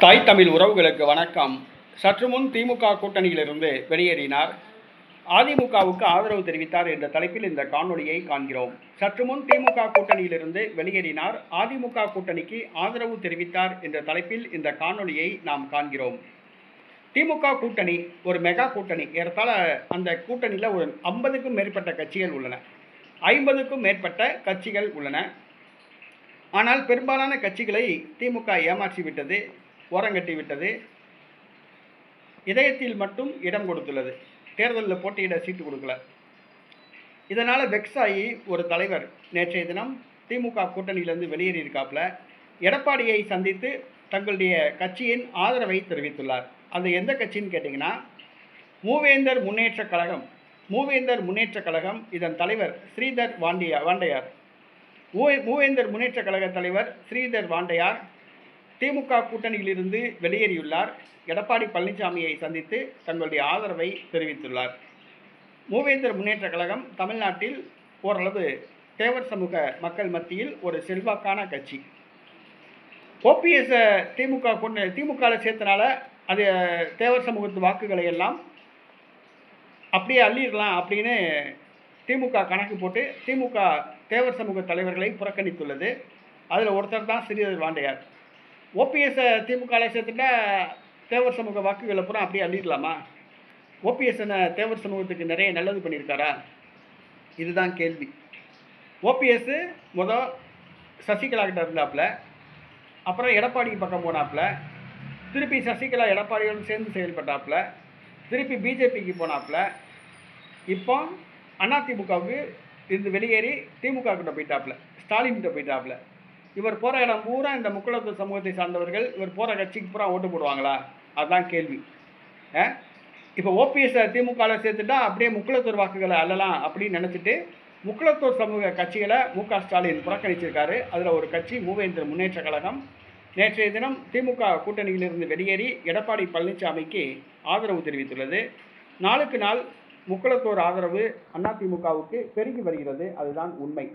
தாய் தமிழ் உறவுகளுக்கு வணக்கம். சற்று முன் திமுக கூட்டணியிலிருந்து வெளியேறினார், அதிமுகவுக்கு ஆதரவு தெரிவித்தார் என்ற தலைப்பில் இந்த காணொலியை காண்கிறோம். சற்று முன் திமுக கூட்டணியிலிருந்து வெளியேறினார், அதிமுக கூட்டணிக்கு ஆதரவு தெரிவித்தார் என்ற தலைப்பில் இந்த காணொலியை நாம் காண்கிறோம். திமுக கூட்டணி ஒரு மெகா கூட்டணி. ஏறத்தாழ அந்த கூட்டணியில் ஒரு 50க்கும் மேற்பட்ட கட்சிகள் உள்ளன, 50க்கும் மேற்பட்ட கட்சிகள் உள்ளன. ஆனால் பெரும்பாலான கட்சிகளை திமுக ஏமாற்றி விட்டது, ஓரங்கட்டி விட்டது. இதயத்தில் மட்டும் இடம் கொடுத்துள்ளது. தேர்தலில் போட்டியிட சீட்டு கொடுக்கல. இதனால் வெக்ஸ் ஆகி ஒரு தலைவர் நேற்றைய தினம் திமுக கூட்டணியிலிருந்து வெளியேறியிருக்காப்புல எடப்பாடியை சந்தித்து தங்களுடைய கட்சியின் ஆதரவை தெரிவித்துள்ளார். அது எந்த கட்சின்னு கேட்டிங்கன்னா, மூவேந்தர் முன்னேற்ற கழகம். மூவேந்தர் முன்னேற்ற கழகம், இதன் தலைவர் ஸ்ரீதர் வாண்டையார். மூவேந்தர் முன்னேற்ற கழக தலைவர் ஸ்ரீதர் வாண்டையார் திமுக கூட்டணியிலிருந்து வெளியேறியுள்ளார். எடப்பாடி பழனிசாமியை சந்தித்து தங்களுடைய ஆதரவை தெரிவித்துள்ளார். மூவேந்தர் முன்னேற்ற கழகம் தமிழ்நாட்டில் ஓரளவு தேவர் சமூக மக்கள் மத்தியில் ஒரு செல்வாக்கான கட்சி. ஓபிஎஸ் திமுகவில் சேர்த்தனால அது தேவர் சமூகத்து வாக்குகளை எல்லாம் அப்படியே அள்ளிடலாம் அப்படின்னு திமுக கணக்கு போட்டு திமுக தேவர் சமூக தலைவர்களை புறக்கணித்துள்ளது. அதில் ஒருத்தர் தான் ஸ்ரீதர் வாண்டையார். ஓபிஎஸ் திமுகவில் சேர்த்துட்டா தேவர் சமூக வாக்குகளை பூரா அப்படியே அள்ளிடலாமா? ஓபிஎஸ் தேவர் சமூகத்துக்கு நிறைய நல்லது பண்ணியிருக்காரா? இதுதான் கேள்வி. ஓபிஎஸ் சசிகலா கிட்ட இருந்தாப்புல, அப்புறம் எடப்பாடி பக்கம் போனாப்புல, திருப்பி சசிகலா எடப்பாடியோடு சேர்ந்து செயல்பட்டாப்புல, திருப்பி பிஜேபிக்கு போனாப்புல, இப்போ அதிமுகவுக்கு இருந்து வெளியேறி திமுக கிட்ட போயிட்டாப்புல, ஸ்டாலின் கிட்ட போயிட்டாப்புல. இவர் போகிற இடம் பூரா இந்த முக்குளத்தூர் சமூகத்தை சார்ந்தவர்கள் இவர் போகிற கட்சிக்கு பூரா ஓட்டு போடுவாங்களா? அதுதான் கேள்வி. இப்போ ஓபிஎஸ் திமுகவில் சேர்த்துட்டா அப்படியே முக்குளத்தூர் வாக்குகளை அள்ளலாம் அப்படின்னு நினச்சிட்டு முக்குளத்தூர் சமூக கட்சிகளை ஸ்டாலின் புறக்கணிச்சிருக்காரு. அதில் ஒரு கட்சி மூவேந்தர் முன்னேற்ற கழகம் நேற்றைய தினம் திமுக கூட்டணியிலிருந்து வெளியேறி எடப்பாடி பழனிசாமிக்கு ஆதரவு தெரிவித்துள்ளது. நாளுக்கு நாள் முக்குளத்தூர் ஆதரவு அதிமுகவுக்கு பெருகி வருகிறது. அதுதான் உண்மை.